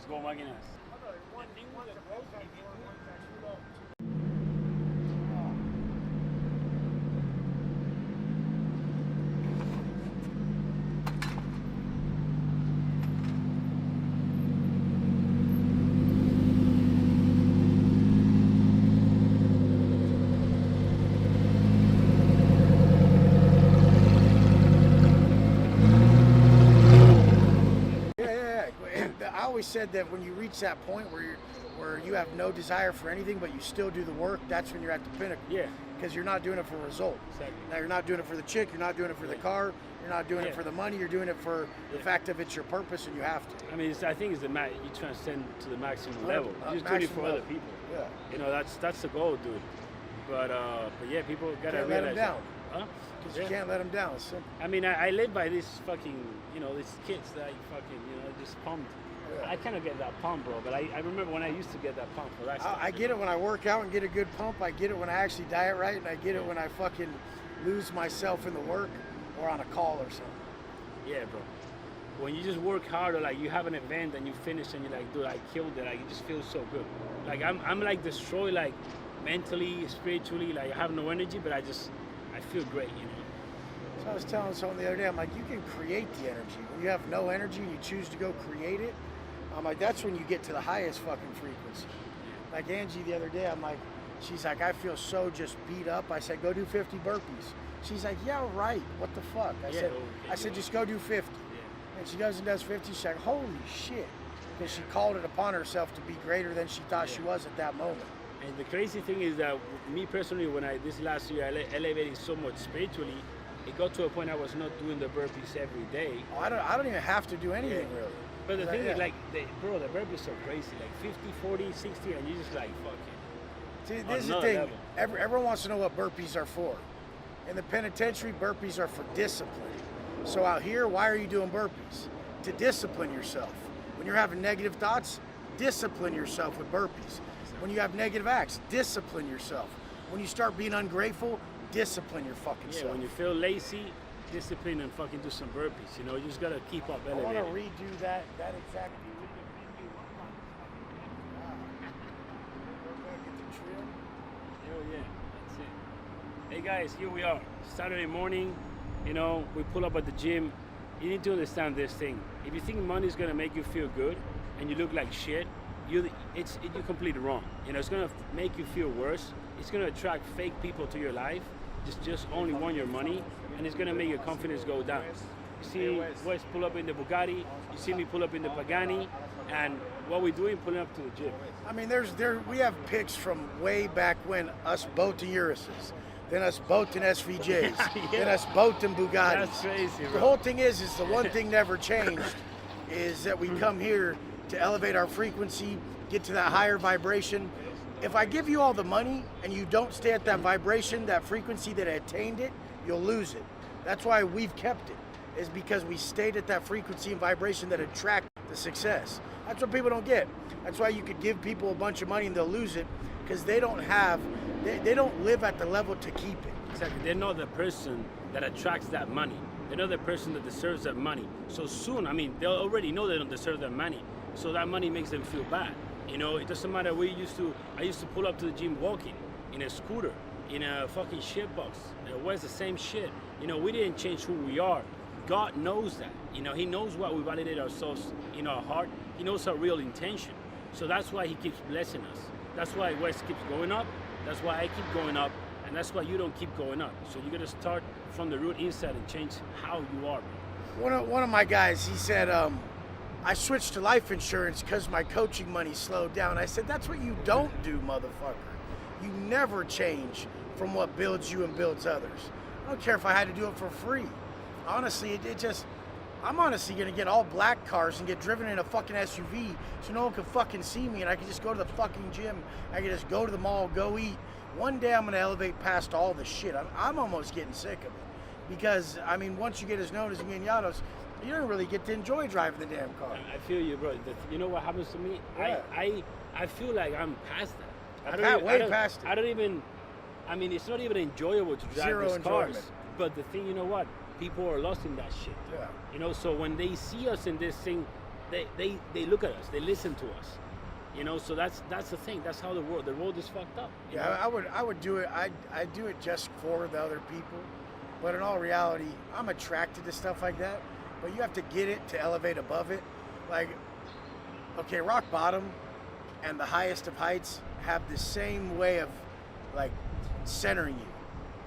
Go máquinas. I always said that when you reach that point where you have no desire for anything, but you still do the work, that's when you're at the pinnacle. Yeah. Because you're not doing it for a result. Exactly. Now you're not doing it for the chick, you're not doing it for the car, you're not doing it for the money, you're doing it for the fact that it's your purpose and you have to. I mean, I think it's you transcend to the maximum level. You're just doing it for other people. Yeah. You know, that's the goal, dude. But yeah, people gotta Can't realize. let them down. Huh? Because you can't let them down. It's simple. I mean, I live by these fucking, these kids that fucking, just pumped. Yeah. I kind of get that pump, bro. But I remember when I used to get that pump for that stuff. I get it when I work out and get a good pump. I get it when I actually diet right, and I get it when I fucking lose myself in the work or on a call or something. Yeah, bro. When you just work hard, or like you have an event and you finish and you're like, dude, I killed it. Like, it just feels so good. Like I'm like destroyed, like mentally, spiritually. Like I have no energy, but I feel great, So I was telling someone the other day, I'm like, you can create the energy. When you have no energy and you choose to go create it, I'm like, that's when you get to the highest fucking frequency. Like Angie the other day, I'm like, she's like, I feel so just beat up. I said, go do 50 burpees. She's like, yeah, right. What the fuck? I said, just go do 50. And she goes and does 50. She's like, holy shit. Because she called it upon herself to be greater than she thought she was at that moment. And the crazy thing is that me personally, when this last year, I elevated so much spiritually, it got to a point I was not doing the burpees every day. Oh, I don't even have to do anything really. But the thing is, like, the burpees are crazy, like 50, 40, 60, and you just like, fuck it. See, this is the thing. Everyone wants to know what burpees are for. In the penitentiary, burpees are for discipline. So out here, why are you doing burpees? To discipline yourself. When you're having negative thoughts, discipline yourself with burpees. When you have negative acts, discipline yourself. When you start being ungrateful, discipline your fucking self. When you feel lazy, discipline and fucking do some burpees. You just gotta keep up elevating. I want to redo that exact. Hell yeah, that's it. Hey guys, here we are. Saturday morning, we pull up at the gym. You need to understand this thing. If you think money is gonna make you feel good and you look like shit, you're completely wrong. It's gonna make you feel worse. It's gonna attract fake people to your life. Just only want your money, and it's gonna make your confidence go down. You see Wes pull up in the Bugatti, you see me pull up in the Pagani, and what we're doing, pulling up to the gym. I mean, we have pics from way back when, us both in Uruses, then us both in SVJs, then us both in Bugattis. That's crazy, bro. The whole thing is the one thing never changed, is that we come here to elevate our frequency, get to that higher vibration. If I give you all the money and you don't stay at that vibration, that frequency that attained it, you'll lose it. That's why we've kept it, is because we stayed at that frequency and vibration that attract the success. That's what people don't get. That's why you could give people a bunch of money and they'll lose it, because they don't live at the level to keep it. Exactly. They're not the person that attracts that money. They're not the person that deserves that money. So soon, they already know they don't deserve that money. So that money makes them feel bad. It doesn't matter. I used to pull up to the gym walking, in a scooter, in a fucking shit box. Where's the same shit? We didn't change who we are. God knows that. He knows what we validate ourselves in our heart. He knows our real intention. So that's why he keeps blessing us. That's why West keeps going up. That's why I keep going up. And that's why you don't keep going up. So you got to start from the root inside and change how you are. One of my guys, he said, I switched to life insurance because my coaching money slowed down. I said, that's what you don't do, motherfucker. You never change from what builds you and builds others. I don't care if I had to do it for free. Honestly, it just, I'm honestly gonna get all black cars and get driven in a fucking SUV so no one can fucking see me and I can just go to the fucking gym. I can just go to the mall, go eat. One day I'm gonna elevate past all the shit. I'm almost getting sick of it. Because, I mean, once you get as known as me and Llados, you don't really get to enjoy driving the damn car. I feel you, bro. You know what happens to me? Yeah. I feel like I'm past that. Past it. I don't even, I mean, it's not even enjoyable to drive Zero these enjoyment. cars. But the thing, you know what? People are lost in that shit. Yeah. You know, so when they see us in this thing, they look at us, they listen to us. You know, so that's the thing. That's how the road is fucked up. You know? I would do it. I do it just for the other people. But in all reality, I'm attracted to stuff like that. But you have to get it to elevate above it. Like, okay, rock bottom and the highest of heights have the same way of like centering you.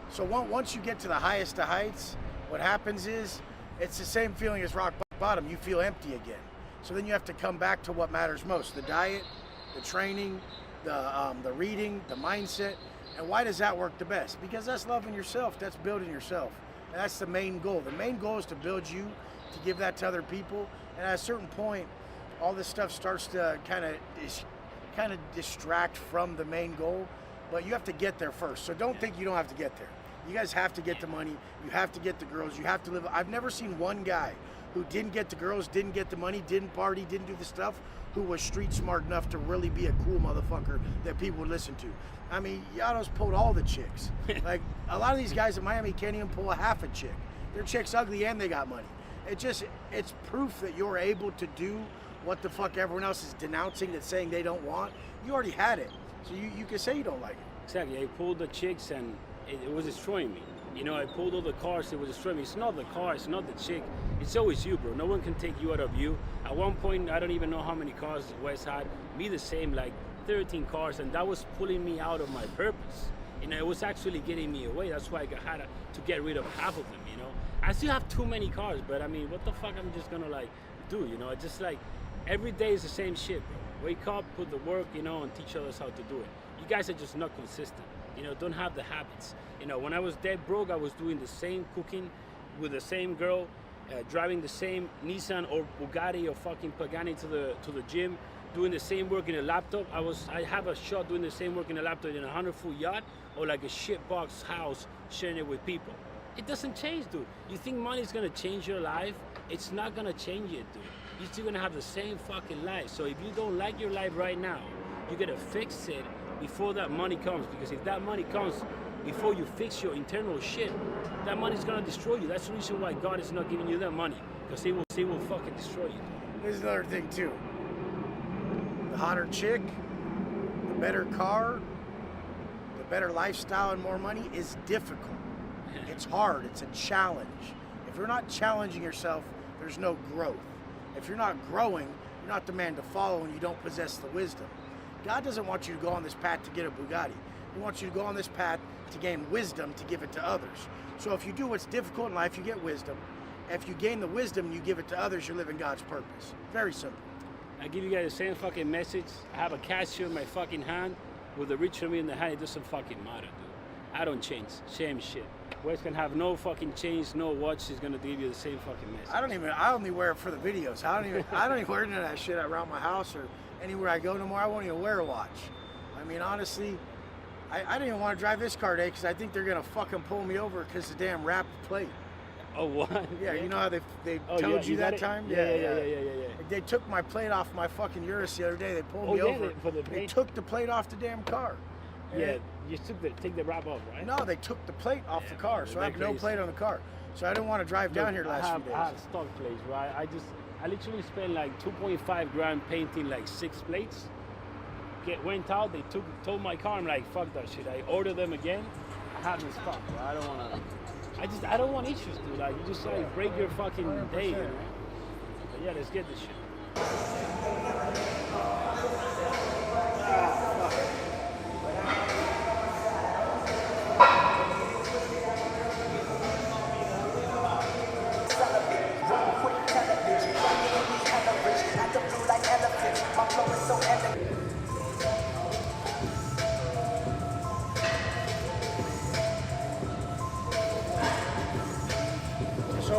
So once you get to the highest of heights, what happens is it's the same feeling as rock bottom. You feel empty again. So then you have to come back to what matters most: the diet, the training, the reading, the mindset. And why does that work the best? Because that's loving yourself. That's building yourself. And that's the main goal. The main goal is to build you, to give that to other people. And at a certain point, all this stuff starts to kind of distract from the main goal. But you have to get there first. So don't think you don't have to get there. You guys have to get the money. You have to get the girls. You have to live. I've never seen one guy who didn't get the girls, didn't get the money, didn't party, didn't do the stuff, who was street smart enough to really be a cool motherfucker that people would listen to. I mean, Llados pulled all the chicks. Like, a lot of these guys in Miami can't even pull a half a chick. Their chick's ugly and they got money. It's proof that you're able to do what the fuck everyone else is denouncing, that's saying they don't want. You already had it. So you can say you don't like it. Exactly. I pulled the chicks and it was destroying me. You know, I pulled all the cars, it was destroying me. It's not the car, it's not the chick. It's always you, bro. No one can take you out of you. At one point, I don't even know how many cars Wes had. Me the same, like 13 cars, and that was pulling me out of my purpose. You know, it was actually getting me away. That's why I had to get rid of half of them, you know. I still have too many cars, but I mean, what the fuck I'm just gonna like do, you know? It's just like, every day is the same shit, bro. Wake up, put the work, you know, and teach others how to do it. You guys are just not consistent, you know, don't have the habits. You know, when I was dead broke, I was doing the same cooking with the same girl, driving the same Nissan or Bugatti or fucking Pagani to the gym, doing the same work in a laptop. I have a shot doing the same work in a laptop in a 100-foot yacht or like a shitbox house sharing it with people. It doesn't change, dude. You think money's gonna change your life? It's not gonna change it, dude. You're still gonna have the same fucking life. So if you don't like your life right now, you gotta fix it before that money comes. Because if that money comes before you fix your internal shit, that money's gonna destroy you. That's the reason why God is not giving you that money. Because he will fucking destroy you. There's another thing too. The hotter chick, the better car, the better lifestyle and more money is difficult. It's hard, it's a challenge. If you're not challenging yourself, there's no growth. If you're not growing, you're not the man to follow and you don't possess the wisdom. God doesn't want you to go on this path to get a Bugatti. He wants you to go on this path to gain wisdom to give it to others. So if you do what's difficult in life, you get wisdom. If you gain the wisdom, you give it to others, you're living God's purpose. Very simple. I give you guys the same fucking message. I have a cashew in my fucking hand with a rich me in the hand. It doesn't fucking matter, dude. I don't change. Same shit. Wes can have no fucking change, no watch. He's gonna give you the same fucking message. I only wear it for the videos. I don't even wear none of that shit around my house or anywhere I go no more. I won't even wear a watch. I mean, honestly, I didn't even want to drive this car today because I think they're gonna fucking pull me over because the damn wrapped plate. Oh, what? Yeah, you know how they told you that time? Yeah. They took my plate off my fucking Urus the other day. They pulled me over. They took the plate off the damn car. Yeah, you take the wrap off, right? No, they took the plate off the car, so I have no plate on the car. So I didn't want to drive down here last few days. I have stock plates, right? I literally spent like 2.5 grand painting like 6 plates. Went out, they told my car, I'm like, fuck that shit. I ordered them again. I have them stock, bro. I don't want issues, dude. Like, you just like break your fucking day, you know? But yeah, let's get this shit.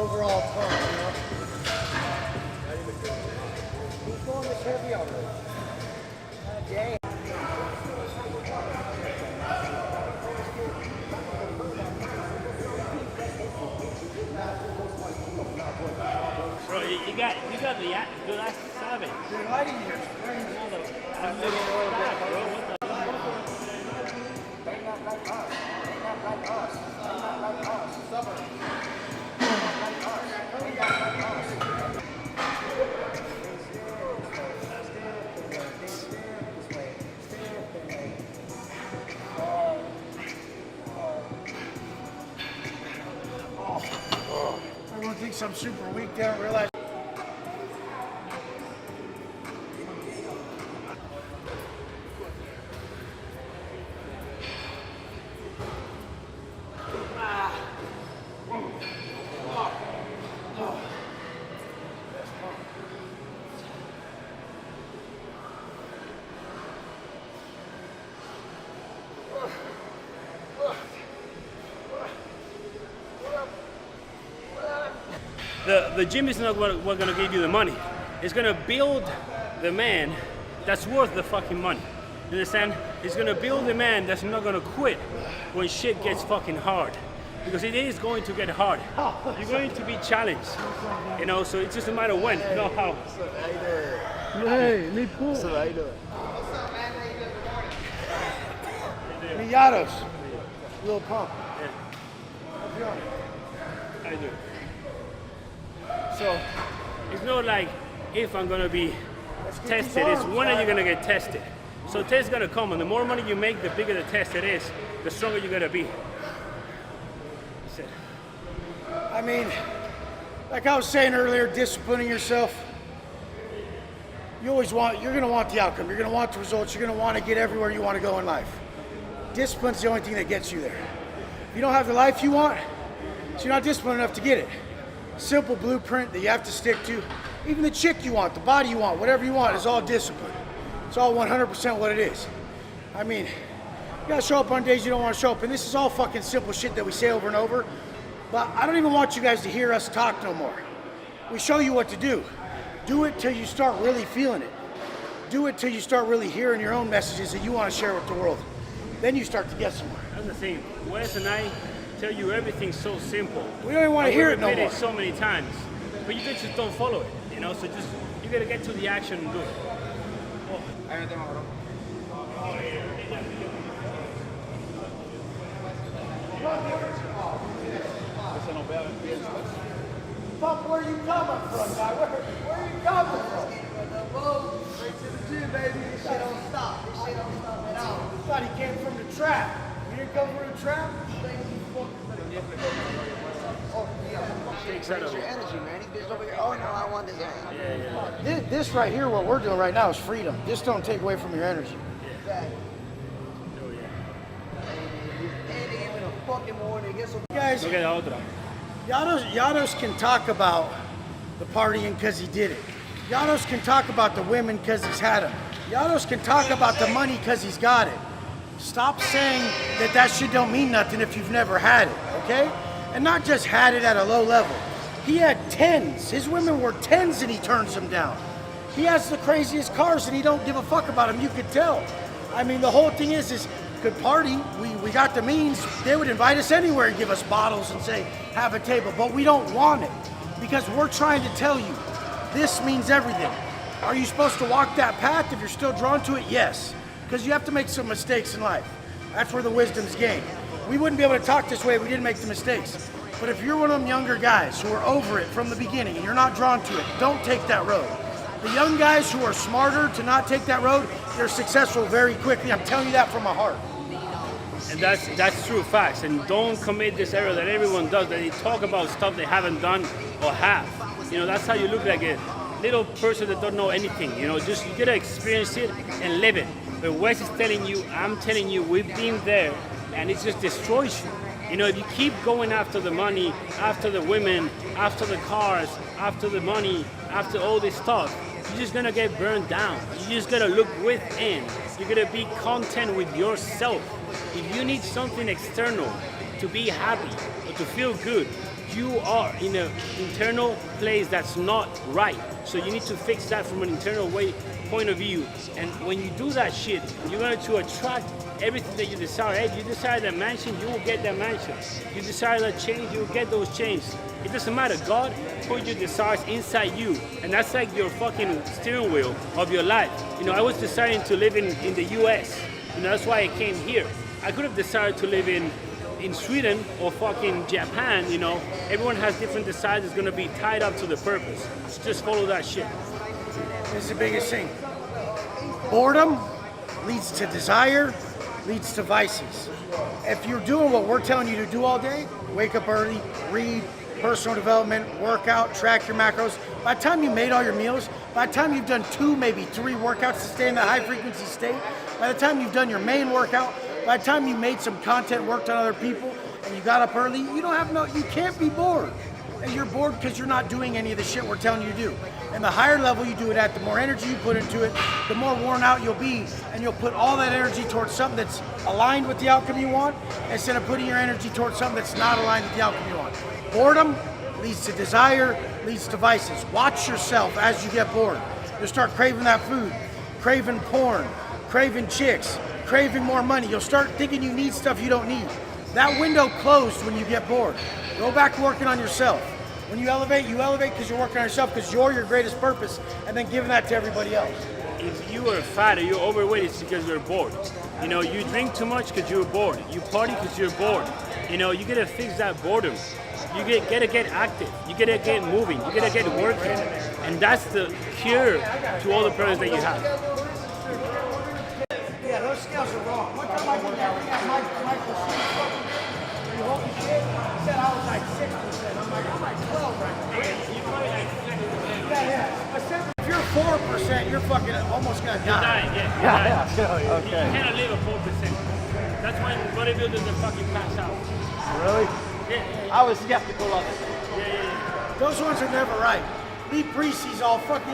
overall ton, you know? Who's going this heavy already? Dang. Bro, you got the last 7. Dude, lighting here is crazy. I'm bro. What the? Everyone thinks I'm super weak. They don't realize. The gym is not what gonna give you the money. It's gonna build the man that's worth the fucking money. You understand? It's gonna build the man that's not gonna quit when shit gets fucking hard. Because it is going to get hard. You're going to be challenged. You know, so it's just a matter of when, not how. Hey, me cool. So how you doing? Me Llados. Little pump. Yeah. I do. So it's not like if I'm gonna be tested, it's when are you gonna get tested. So test is gonna come, and the more money you make, the bigger the test it is, the stronger you're gonna be. That's it. I mean, like I was saying earlier, disciplining yourself. You're gonna want the outcome. You're gonna want the results. You're gonna want to get everywhere you want to go in life. Discipline's the only thing that gets you there. If you don't have the life you want, so you're not disciplined enough to get it. Simple blueprint that you have to stick to. Even the chick you want, the body you want, whatever you want is all discipline. It's all 100% what it is. I mean, you gotta show up on days you don't want to show up. And this is all fucking simple shit that we say over and over. But I don't even want you guys to hear us talk no more. We show you what to do. Do it till you start really feeling it. Do it till you start really hearing your own messages that you want to share with the world. Then you start to get somewhere. That's the thing. Wes and I tell you everything's so simple. We don't even want to hear it no more. We repeat it so many times, but you just don't follow it. You know, so just you gotta get to the action and do it. Fuck, where you coming from, guy? Where you coming from? Straight to the gym, baby. This shit don't stop. This shit don't stop at all. Thought he came from the trap. You didn't come from the trap? Oh, yeah. Takes Raise out of your it. energy, man. These bitches over here. Oh, no, I want this. Yeah. This right here, what we're doing right now is freedom. This don't take away from your energy. Exactly. Oh yeah. And they gave me the fucking warning. Get some. Guys, Look at the otra. Llados can talk about the partying because he did it. Llados can talk about the women because he's had them. Llados can talk about the money because he's got it. Stop saying that shit don't mean nothing if you've never had it, okay? And not just had it at a low level. He had 10s. His women were 10s and he turns them down. He has the craziest cars and he don't give a fuck about them. You could tell. I mean, the whole thing is could party. We got the means. They would invite us anywhere and give us bottles and say, have a table. But we don't want it because we're trying to tell you, this means everything. Are you supposed to walk that path if you're still drawn to it? Yes. Because you have to make some mistakes in life. That's where the wisdom's gained. We wouldn't be able to talk this way if we didn't make the mistakes. But if you're one of them younger guys who are over it from the beginning and you're not drawn to it, don't take that road. The young guys who are smarter to not take that road, they're successful very quickly. I'm telling you that from my heart. And that's true facts. And don't commit this error that everyone does, that they talk about stuff they haven't done or have. You know, that's how you look like a little person that don't know anything. You know, just you gotta experience it and live it. But Wes is telling you, I'm telling you, we've been there, and it just destroys you. You know, if you keep going after the money, after the women, after the cars, after the money, after all this stuff, you're just gonna get burned down. You just gotta look within. You're gonna be content with yourself. If you need something external to be happy or to feel good, you are in an internal place that's not right. So you need to fix that from an internal point of view. And when you do that shit, you're going to attract everything that you desire. If you desire that mansion, you will get that mansion. You desire that change, you will get those changes. It doesn't matter. God put your desires inside you, and that's like your fucking steering wheel of your life. You know, I was desiring to live in the US. You know, that's why I came here. I could have decided to live in Sweden or fucking Japan. You know, everyone has different desires. It's gonna be tied up to the purpose. So just follow that shit. This is the biggest thing. Boredom leads to desire, leads to vices. If you're doing what we're telling you to do all day, wake up early, read, personal development, workout, track your macros. By the time you made all your meals, by the time you've done 2, maybe 3 workouts to stay in that high frequency state, by the time you've done your main workout, by the time you made some content, worked on other people, and you got up early, you can't be bored. And you're bored because you're not doing any of the shit we're telling you to do. And the higher level you do it at, the more energy you put into it, the more worn out you'll be, and you'll put all that energy towards something that's aligned with the outcome you want, instead of putting your energy towards something that's not aligned with the outcome you want. Boredom leads to desire, leads to vices. Watch yourself as you get bored. You'll start craving that food, craving porn, craving chicks, craving more money. You'll start thinking you need stuff you don't need. That window closed when you get bored. Go back to working on yourself. When you elevate because you're working on yourself, because you're your greatest purpose, and then giving that to everybody else. If you are fat or you're overweight, it's because you're bored. You know, you drink too much because you're bored. You party because you're bored. You know, you gotta fix that boredom. You gotta get active. You gotta get moving. You gotta get working. And that's the cure to all the problems that you have. Yeah, those scales are wrong. One time I went down and got Michael you holy shit? He said I was like 6%. I'm like 12 right now. Yeah. I said if you're 4%, you're fucking almost gonna die. Yeah. Okay. You cannot live at 4%. That's why bodybuilders are fucking pass out. Really? Yeah. I was skeptical of it. Yeah. Those ones are never right. Lee Priest, he's all, what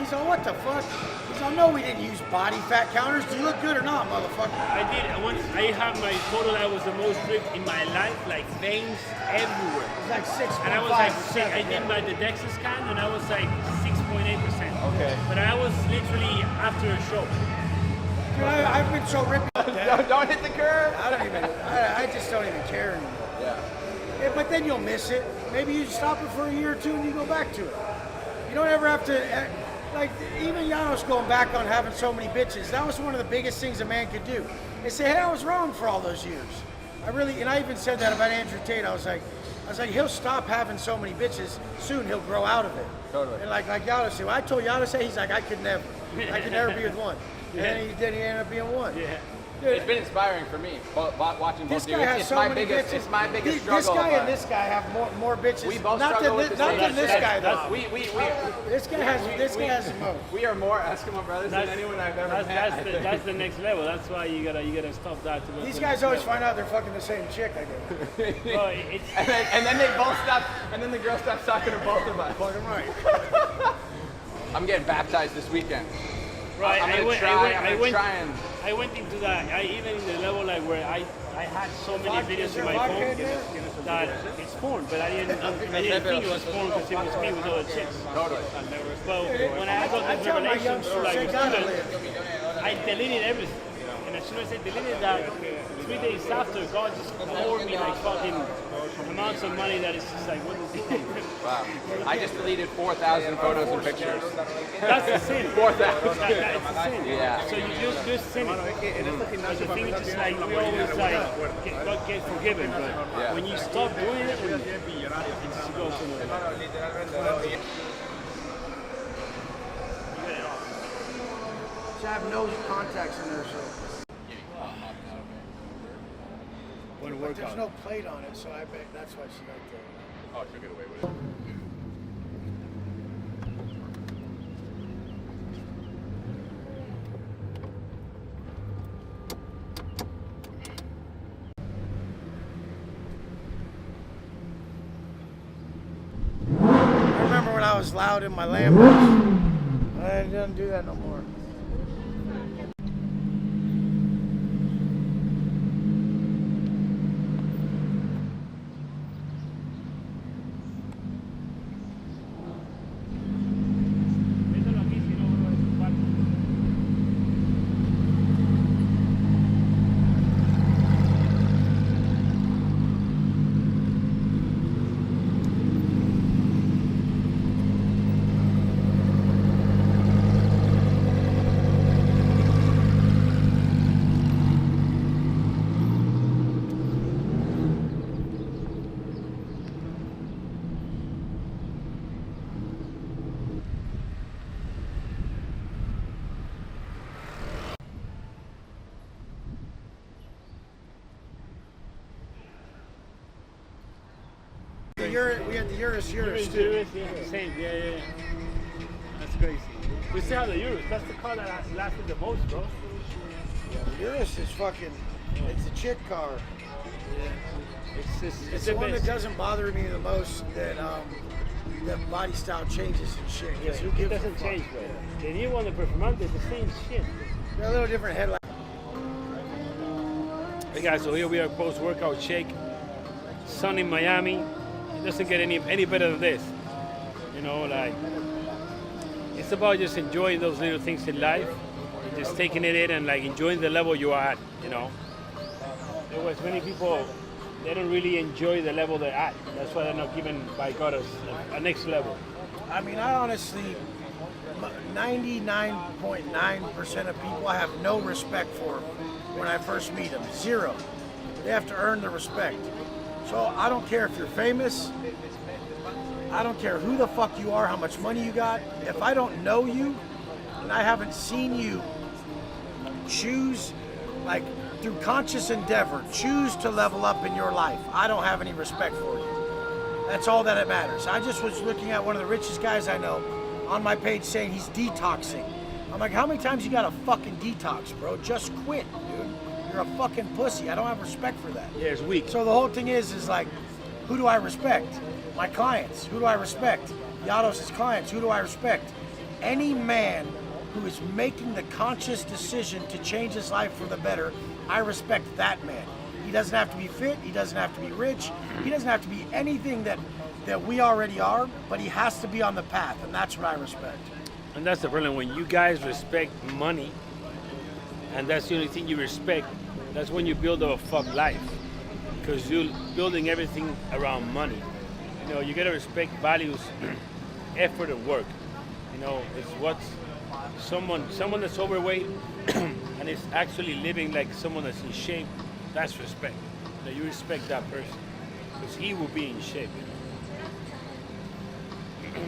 the fuck? He's all, no, we didn't use body fat counters. Do you look good or not, motherfucker? I did. I have my photo that was the most ripped in my life, like veins everywhere. He's like 6. And I was like, I did my DEXA scan and I was like 6.8%. Okay. But I was literally after a show. Dude, I've been so ripped. Don't hit the curve. I just don't even care anymore. Yeah, but then you'll miss it. Maybe you stop it for a year or 2 and you go back to it. You don't ever have to, like, even Llados going back on having so many bitches, that was one of the biggest things a man could do. They say, hey, I was wrong for all those years. And I even said that about Andrew Tate. I was like, he'll stop having so many bitches, soon he'll grow out of it. Totally. And like Llados said, I told Llados, he's like, I could never be with one. And then he ended up being one. Yeah. Dude, It's been inspiring for me, watching both this of you. guy has It's so my many biggest, bitches. it's my biggest This struggle. guy and this guy have more bitches. We both not struggle than with this, the not same. than this guy though. We This guy has the most. We are more Eskimo brothers than anyone I've ever met. That's the next level. That's why you gotta stop that. To go These to guys the always next find out they're fucking the same chick, I guess. level. Bro, it's, and then they both stop, and then the girl stops talking to both of us. Fucking right. I'm getting baptized this weekend. right. I'm gonna try and. I went into that. Even in the level like where I had so many videos on my phone that it's porn, but I didn't think it was porn because it was me with all the chicks. Totally. But when I got these revelations to like students, I deleted everything. And as soon as I deleted that, 3 days after, God just poured me like fucking amounts of money that is just like, what is it? Wow. I just deleted 4,000 photos and pictures. That's the sin. 4,000. That's the sin. Yeah. So you just sin it. But the thing is just like, we always like, God gets forgiven, but when you stop doing it, it just goes somewhere. So I have no contacts in there, so. But there's no plate on it, so I bet that's why she got there. Oh, she'll get away with it. I remember when I was loud in my Lambo. I didn't do that no more. we had the Urus Urus, too. yeah, same, yeah. That's crazy. We still have the Urus. That's the car that lasted the most, bro. The Urus is fucking. It's a chick car. It's the one that doesn't bother me the most. That body style changes and shit. Yeah, Who it gives a doesn't fuck? change, bro. The new one, the Performante, is the same shit. They're a little different headlight. Hey guys, so here we are post-workout shake. Sun in Miami. It doesn't get any better than this. You know, like it's about just enjoying those little things in life and just taking it in and like enjoying the level you are at. You know, there was many people they don't really enjoy the level they're at. That's why they're not given by God a next level. I mean, I honestly, 99.9% of people I have no respect for when I first meet them. Zero. They have to earn the respect. So I don't care if you're famous. I don't care who the fuck you are, how much money you got. If I don't know you and I haven't seen you choose, like through conscious endeavor, choose to level up in your life, I don't have any respect for you. That's all that it matters. I just was looking at one of the richest guys I know on my page saying he's detoxing. I'm like, how many times you gotta fucking detox, bro? Just quit, dude. You're a fucking pussy. I don't have respect for that. Yeah, it's weak. So the whole thing is like, who do I respect? My clients. Who do I respect? Llados' clients. Who do I respect? Any man who is making the conscious decision to change his life for the better, I respect that man. He doesn't have to be fit. He doesn't have to be rich. He doesn't have to be anything that we already are, but he has to be on the path, and that's what I respect. And that's the problem. When you guys respect money, and that's the only thing you respect, that's when you build a fuck life. Because you're building everything around money. You know, you gotta respect values, effort, and work. You know, it's what's someone that's overweight and is actually living like someone that's in shape. That's respect. That you respect that person because he will be in shape. You know?